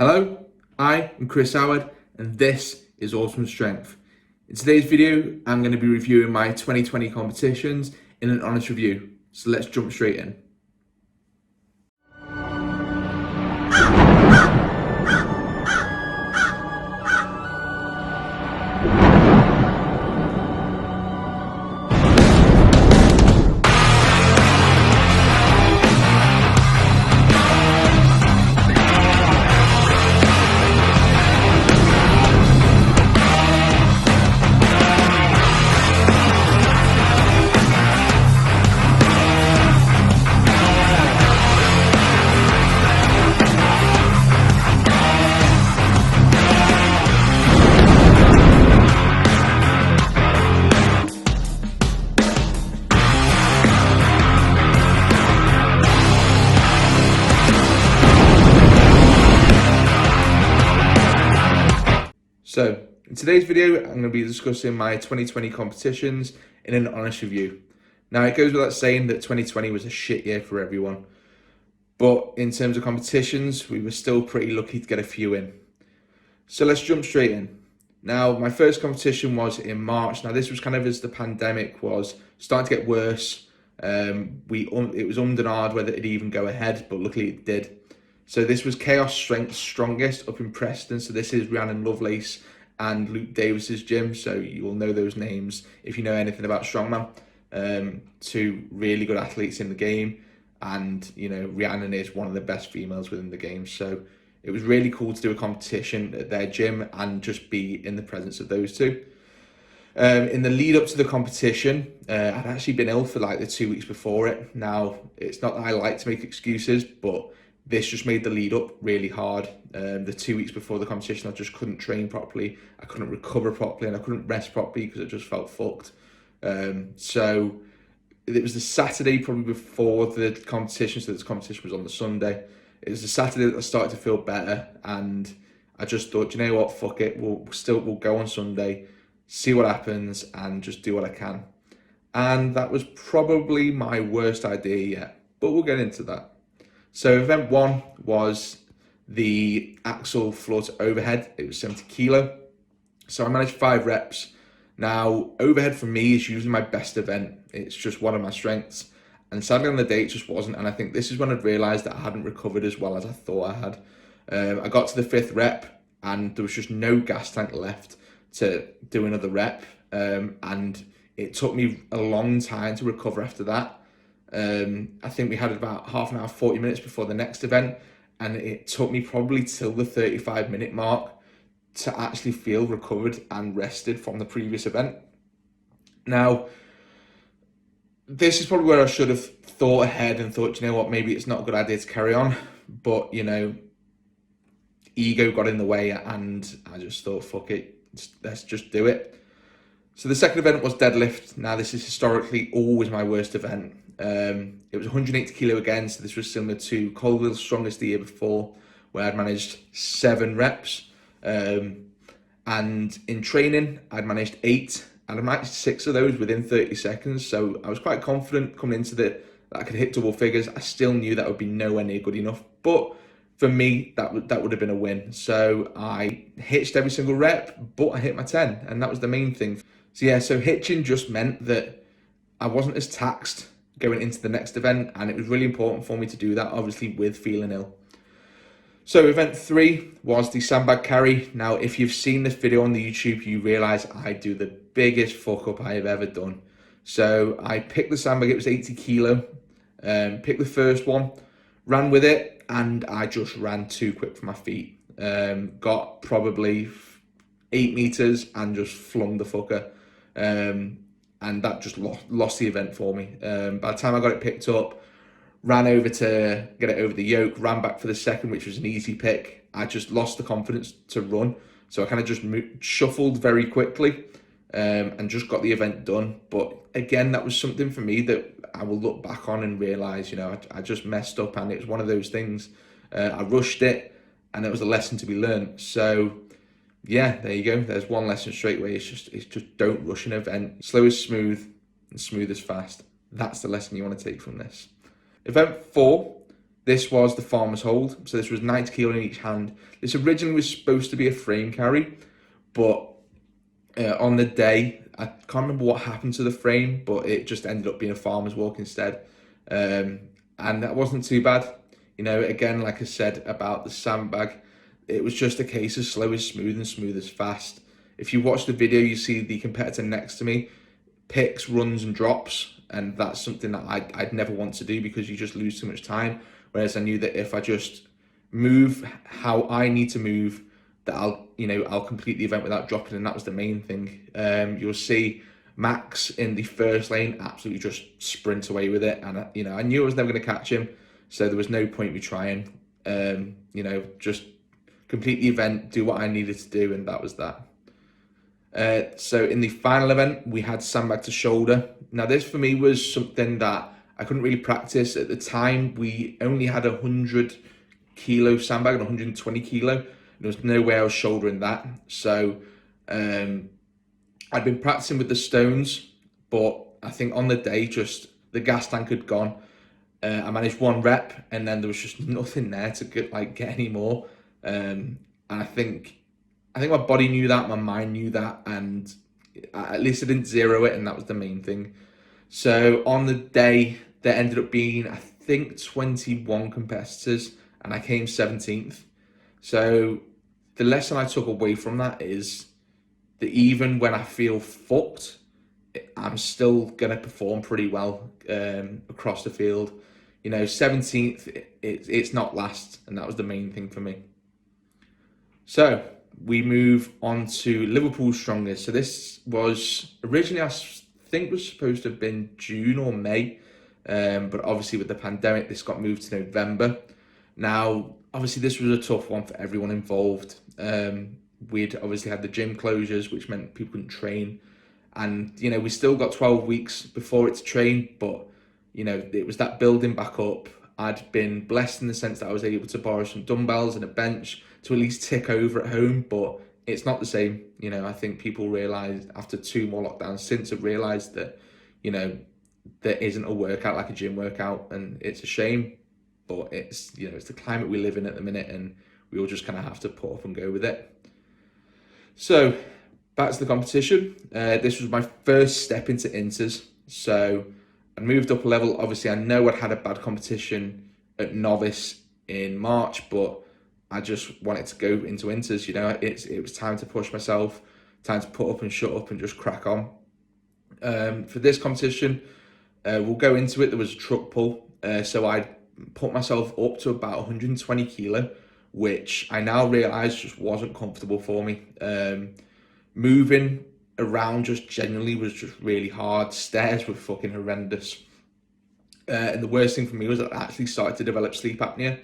Hello, I am Chris Howard and this is Awesome Strength. In today's video, I'm going to be reviewing my 2020 competitions in an honest review. So let's jump straight in. So, in today's video, I'm going to be discussing my 2020 competitions in an honest review. Now, it goes without saying that 2020 was a shit year for everyone. But in terms of competitions, we were still pretty lucky to get a few in. So let's jump straight in. Now, my first competition was in March. Now, this was kind of as the pandemic was starting to get worse. It was and ahed whether it'd even go ahead, but luckily it did. So this was Chaos Strength Strongest up in Preston. So this is Rhiannon Lovelace and Luke Davis's gym. So you will know those names if you know anything about Strongman. Two really good athletes in the game. And, you know, Rhiannon is one of the best females within the game. So it was really cool to do a competition at their gym and just be in the presence of those two. In the lead up to the competition, I'd actually been ill for like the 2 weeks before it. Now, it's not that I like to make excuses, but this just made the lead up really hard. The 2 weeks before the competition, I just couldn't train properly. I couldn't recover properly and I couldn't rest properly because it just felt fucked. So it was the Saturday probably before the competition. So this competition was on the Sunday. It was the Saturday that I started to feel better. And I just thought, you know what, fuck it. We'll go on Sunday, see what happens and just do what I can. And that was probably my worst idea yet, but we'll get into that. So event one was the axle floor to overhead. It was 70 kilo. So I managed 5 reps. Now, overhead for me is usually my best event. It's just one of my strengths. And sadly on the day, it just wasn't. And I think this is when I realized that I hadn't recovered as well as I thought I had. I got to the 5th rep and there was just no gas tank left to do another rep. And it took me a long time to recover after that. I think we had about half an hour, 40 minutes before the next event, and it took me probably till the 35-minute mark to actually feel recovered and rested from the previous event. Now, this is probably where I should have thought ahead and thought, you know what, maybe it's not a good idea to carry on, but, you know, ego got in the way and I just thought, fuck it, let's just do it. So the second event was deadlift. Now, this is historically always my worst event. It was 180 kilo again, so this was similar to Colville's strongest the year before, where I'd managed 7 reps. And in training, I'd managed 8, and I managed 6 of those within 30 seconds. So I was quite confident coming into that I could hit double figures. I still knew that would be nowhere near good enough, but for me, that would have been a win. So I hitched every single rep, but I hit my 10, and that was the main thing. So yeah, so hitching just meant that I wasn't as taxed going into the next event, and it was really important for me to do that, obviously with feeling ill. So event 3 was the sandbag carry. Now, if you've seen this video on the YouTube, you realize I do the biggest fuck up I have ever done. So I picked the sandbag, it was 80 kilo, picked the first one, ran with it, and I just ran too quick for my feet. Got probably 8 meters and just flung the fucker. And that just lost the event for me. By the time I got it picked up, ran over to get it over the yoke, ran back for the second, which was an easy pick. I just lost the confidence to run. So I kind of just shuffled very quickly and just got the event done. But again, that was something for me that I will look back on and realize, you know, I just messed up, and it was one of those things. I rushed it and it was a lesson to be learned. So yeah, there you go. There's one lesson straight away. It's just don't rush an event. Slow is smooth and smooth is fast. That's the lesson you want to take from this. Event 4, This was the farmer's hold, so this was 90 kilo in each hand. This originally was supposed to be a frame carry, but on the day, I can't remember what happened to the frame, but it just ended up being a farmer's walk instead. And that wasn't too bad. You know, again, like I said about the sandbag, it was just a case of slow is smooth and smooth is fast. If you watch the video, you see the competitor next to me picks, runs and drops, and that's something that I'd never want to do because you just lose too much time. Whereas I knew that if I just move how I need to move, that I'll complete the event without dropping, and that was the main thing. You'll see Max in the first lane absolutely just sprint away with it, and I knew I was never going to catch him, so there was no point me trying. Just complete the event, do what I needed to do, and that was that. So in the final event, we had sandbag to shoulder. Now this for me was something that I couldn't really practice at the time. We only had 100 kilo sandbag and 120 kilo. There was no way I was shouldering that. So I'd been practicing with the stones, but I think on the day, just the gas tank had gone. I managed one rep, and then there was just nothing there to get any more. And I think my body knew that, my mind knew that, and at least I didn't zero it, and that was the main thing. So on the day, there ended up being, I think, 21 competitors, and I came 17th. So the lesson I took away from that is that even when I feel fucked, I'm still going to perform pretty well across the field. 17th, it's not last, and that was the main thing for me. So we move on to Liverpool's strongest. So this was originally, I think, was supposed to have been June or May, but obviously with the pandemic, this got moved to November. Now, obviously, this was a tough one for everyone involved. We'd obviously had the gym closures, which meant people couldn't train, and we still got 12 weeks before it to train, but it was that building back up. I'd been blessed in the sense that I was able to borrow some dumbbells and a bench to at least tick over at home, but it's not the same. I think people realised after 2 more lockdowns since have realised that, there isn't a workout like a gym workout, and it's a shame, but it's, it's the climate we live in at the minute, and we all just kind of have to put up and go with it. So back to the competition. This was my first step into inters, so I moved up a level. Obviously, I know I'd had a bad competition at novice in March, but I just wanted to go into inters. It was time to push myself, time to put up and shut up and just crack on. For this competition, we'll go into it. There was a truck pull, so I put myself up to about 120 kilo, which I now realise just wasn't comfortable for me. Moving around just generally was just really hard. Stairs were fucking horrendous. And the worst thing for me was I actually started to develop sleep apnea.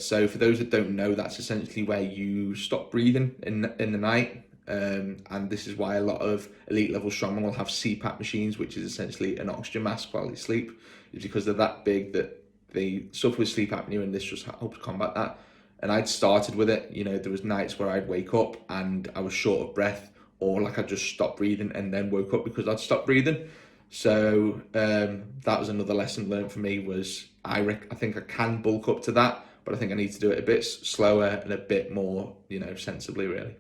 So for those that don't know, that's essentially where you stop breathing in the night. And this is why a lot of elite level strongmen will have CPAP machines, which is essentially an oxygen mask while they sleep. It's because they're that big that they suffer with sleep apnea, and this just helps combat that. And I'd started with it. There was nights where I'd wake up and I was short of breath, or I just stopped breathing and then woke up because I'd stopped breathing. So that was another lesson learned for me. Was I think I can bulk up to that, but I think I need to do it a bit slower and a bit more, sensibly, really.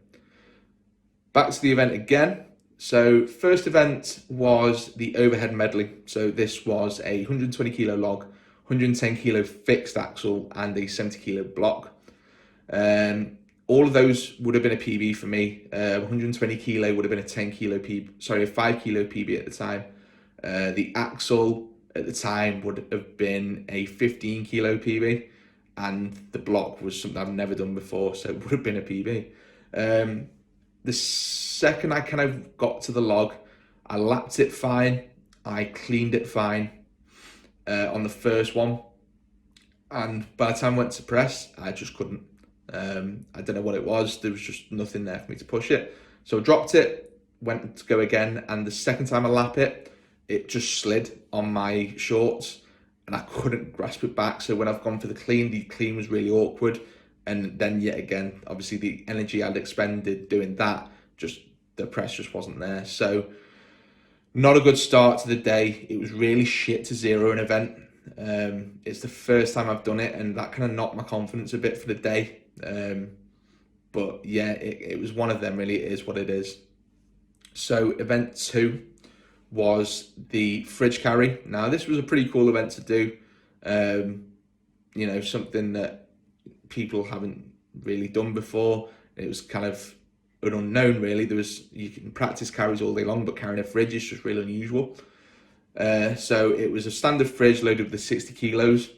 Back to the event again. So first event was the overhead medley. So this was a 120 kilo log, 110 kilo fixed axle, and a 70 kilo block. All of those would have been a PB for me. 120 kilo would have been a 10 kilo PB, sorry, a 5 kilo PB at the time. The axle at the time would have been a 15 kilo PB, and the block was something I've never done before, so it would have been a PB. The second I kind of got to the log, I lapped it fine, I cleaned it fine on the first one, and by the time I went to press, I just couldn't. I don't know what it was, there was just nothing there for me to push it. So I dropped it, went to go again, and the second time I lap it, it just slid on my shorts and I couldn't grasp it back. So when I've gone for the clean was really awkward. And then yet again, obviously the energy I'd expended doing that, just the press just wasn't there. So not a good start to the day. It was really shit to zero an event. It's the first time I've done it, and that kind of knocked my confidence a bit for the day. But yeah, it was one of them, really. It is what it is. So event 2 was the fridge carry. Now this was a pretty cool event to do. Something that people haven't really done before. It was kind of an unknown, really. You can practice carries all day long, but carrying a fridge is just really unusual. So it was a standard fridge loaded with 60 kilos.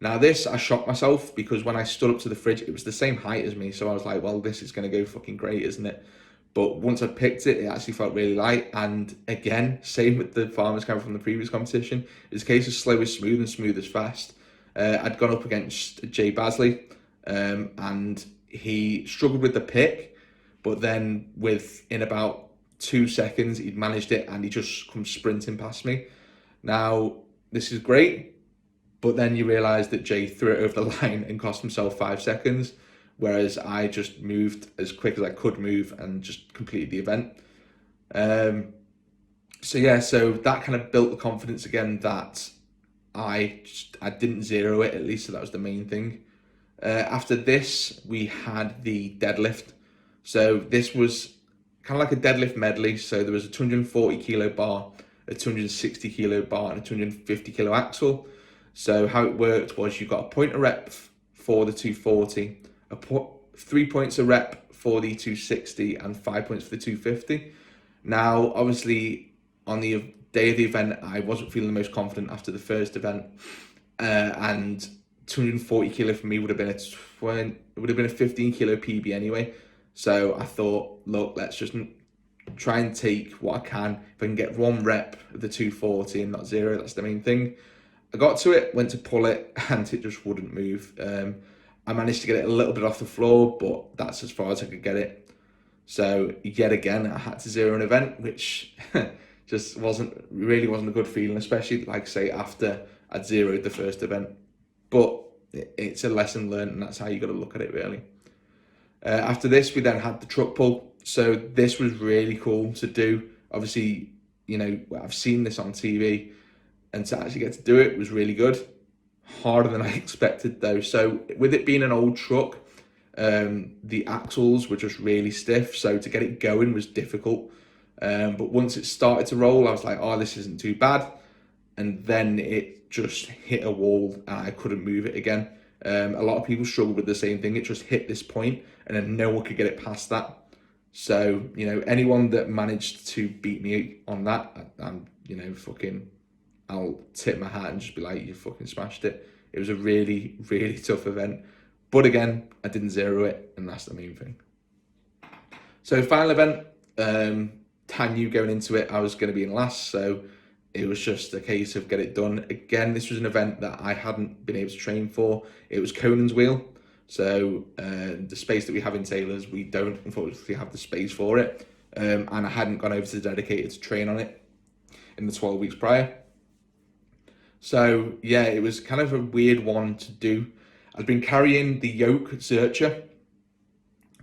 Now this, I shocked myself because when I stood up to the fridge, it was the same height as me. So I was like, well, this is going to go fucking great, isn't it? But once I picked it, it actually felt really light. And again, same with the farmer's carry from the previous competition. It's a case of slow is smooth and smooth is fast. I'd gone up against Jay Basley, and he struggled with the pick, but then in about 2 seconds, he'd managed it and he just come sprinting past me. Now, this is great, but then you realise that Jay threw it over the line and cost himself 5 seconds, whereas I just moved as quick as I could move and just completed the event. So that kind of built the confidence again that I didn't zero it, at least, so that was the main thing. After this, we had the deadlift. So this was kind of like a deadlift medley. So there was a 240 kilo bar, a 260 kilo bar, and a 250 kilo axle. So how it worked was you got a point a rep for the 240, 3 points a rep for the 260, and 5 points for the 250. Now, obviously, on the day of the event, I wasn't feeling the most confident after the first event, and 240 kilo for me would have been a 15 kilo PB anyway. So I thought, look, let's just try and take what I can. If I can get 1 rep of the 240 and not 0, that's the main thing. I got to it, went to pull it, and it just wouldn't move. I managed to get it a little bit off the floor, but that's as far as I could get it. So yet again, I had to zero an event, which just wasn't a good feeling, especially, like I say, after I'd zeroed the first event. But it's a lesson learned, and that's how you got to look at it, really. After this, we then had the truck pull. So this was really cool to do. Obviously, I've seen this on TV, and to actually get to do it was really good. Harder than I expected, though. So with it being an old truck, the axles were just really stiff. So to get it going was difficult. But once it started to roll, I was like, oh, this isn't too bad. And then it just hit a wall and I couldn't move it again. A lot of people struggled with the same thing. It just hit this point and then no one could get it past that. So, anyone that managed to beat me on that, I'll tip my hat and just be like, you fucking smashed it. It was a really, really tough event. But again, I didn't zero it, and that's the main thing. So final event, I knew going into it I was going to be in last, so it was just a case of get it done. Again, this was an event that I hadn't been able to train for. It was Conan's wheel. So the space that we have in Taylor's, we don't unfortunately have the space for it. And I hadn't gone over to the dedicated to train on it in the 12 weeks prior. So yeah, it was kind of a weird one to do. I'd been carrying the yoke Zercher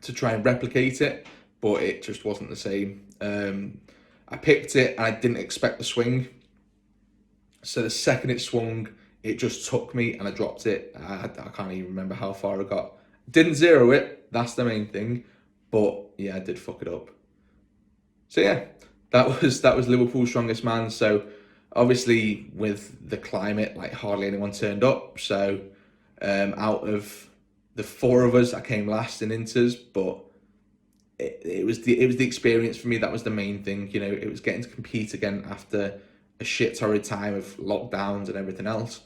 to try and replicate it, but it just wasn't the same. I picked it and I didn't expect the swing. So the second it swung, it just took me and I dropped it. I can't even remember how far I got. Didn't zero it, that's the main thing. But yeah, I did fuck it up. So yeah, that was Liverpool's strongest man. So obviously with the climate, like hardly anyone turned up. So out of the 4 of us, I came last in inters, but it was the experience for me. That was the main thing. It was getting to compete again after a shit torrid time of lockdowns and everything else.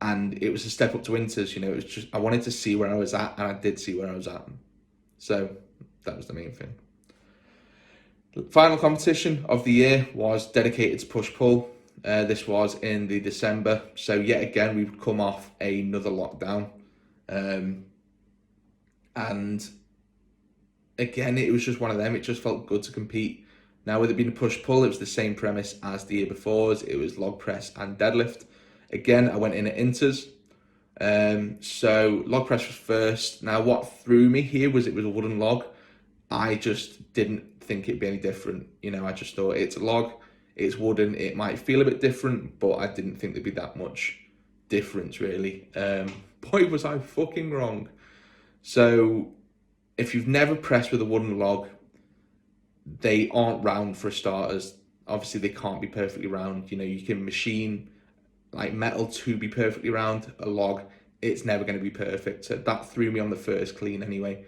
And it was a step up to inters. It was just, I wanted to see where I was at, and I did see where I was at. So that was the main thing. The final competition of the year was dedicated to push-pull. This was in the December. So yet again, we've come off another lockdown. And again, it was just one of them. It just felt good to compete. Now, with it being a push-pull, it was the same premise as the year before. It was log press and deadlift. Again, I went in at inters. So log press was first. Now, what threw me here was it was a wooden log. I just didn't think it'd be any different. I just thought it's a log, it's wooden, it might feel a bit different, but I didn't think there'd be that much difference, really. Boy, was I fucking wrong. So, if you've never pressed with a wooden log, they aren't round for starters. Obviously, they can't be perfectly round. You know, you can machine like metal to be perfectly round. A log, it's never going to be perfect. So that threw me on the first clean anyway.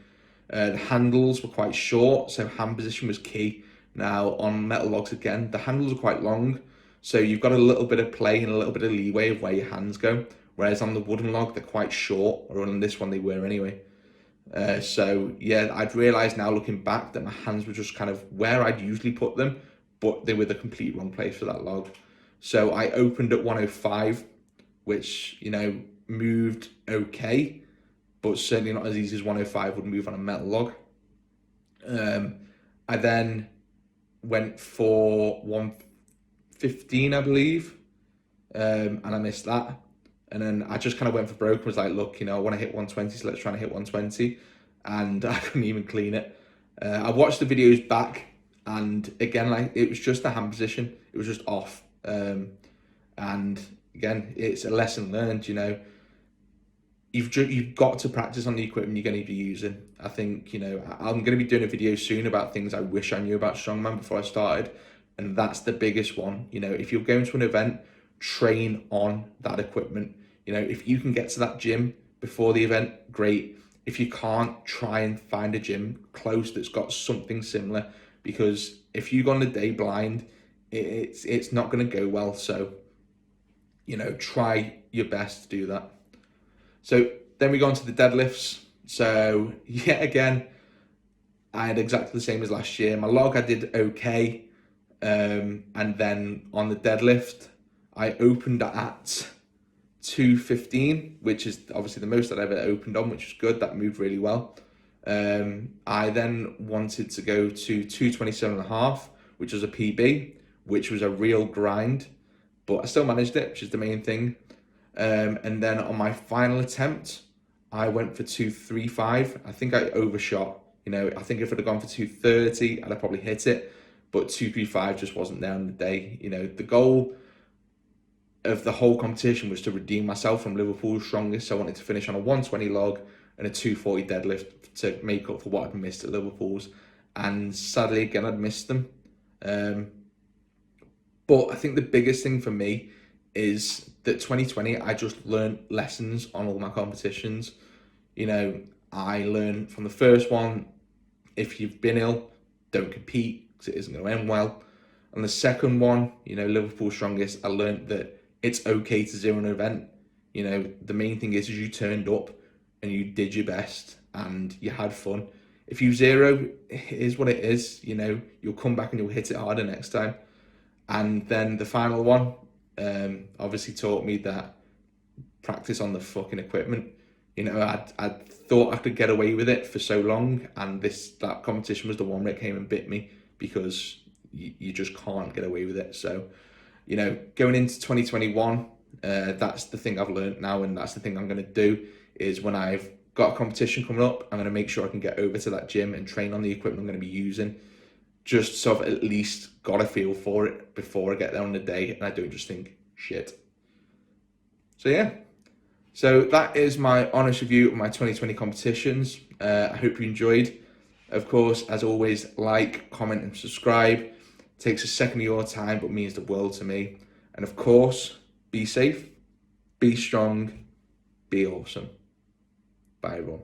The handles were quite short, so hand position was key. Now on metal logs again, the handles are quite long, so you've got a little bit of play and a little bit of leeway of where your hands go. Whereas on the wooden log, they're quite short, or on this one they were anyway. So yeah, I'd realised now looking back that my hands were just kind of where I'd usually put them, but they were the complete wrong place for that log. So I opened at 105, which, you know, moved okay, but certainly not as easy as 105 would move on a metal log. I then went for 115, I believe, and I missed that. And then I just kind of went for broke and was like, look, you know, I want to hit 120, so let's try and hit 120. And I couldn't even clean it. I watched the videos back, and again, like, it was just the hand position. It was just off. And again, it's a lesson learned, you know. You've got to practice on the equipment you're going to be using. I think, you know, I'm going to be doing a video soon about things I wish I knew about Strongman before I started. And that's the biggest one. You know, if you're going to an event, train on that equipment. You know, if you can get to that gym before the event, great. If you can't, try and find a gym close that's got something similar, because if you go on the day blind, it's not going to go well. So, you know, try your best to do that. So then we go on to the deadlifts. So yet again, I had exactly the same as last year. My log, I did okay. And then on the deadlift, I opened at 215, which is obviously the most I'd ever opened on, which was good. That moved really well. I then wanted to go to 227.5, which was a PB, which was a real grind, but I still managed it, which is the main thing. And then on my final attempt, I went for 235. I think I overshot. You know, I think if I'd have gone for 230, I'd have probably hit it, but 235 just wasn't there on the day. You know, the goal of the whole competition was to redeem myself from Liverpool's strongest. So I wanted to finish on a 120 log and a 240 deadlift to make up for what I'd missed at Liverpool's. And sadly, again, I'd missed them. But I think the biggest thing for me is that 2020, I just learned lessons on all my competitions. You know, I learned from the first one, if you've been ill, don't compete because it isn't going to end well. And the second one, you know, Liverpool strongest, I learned that it's okay to zero an event. You know, the main thing is you turned up and you did your best and you had fun. If you zero, it is what it is. You know, you'll come back and you'll hit it harder next time. And then the final one, obviously taught me that practice on the fucking equipment. You know, I thought I could get away with it for so long, and that competition was the one where it came and bit me, because you just can't get away with it. So, you know, going into 2021, that's the thing I've learned now, and that's the thing I'm going to do, is when I've got a competition coming up, I'm going to make sure I can get over to that gym and train on the equipment I'm going to be using, just so I've at least got a feel for it before I get there on the day and I don't just think, shit. So yeah, so that is my honest review of my 2020 competitions. I hope you enjoyed. Of course, as always, like, comment and subscribe. It takes a second of your time, but means the world to me. And of course, be safe, be strong, be awesome. Bye everyone.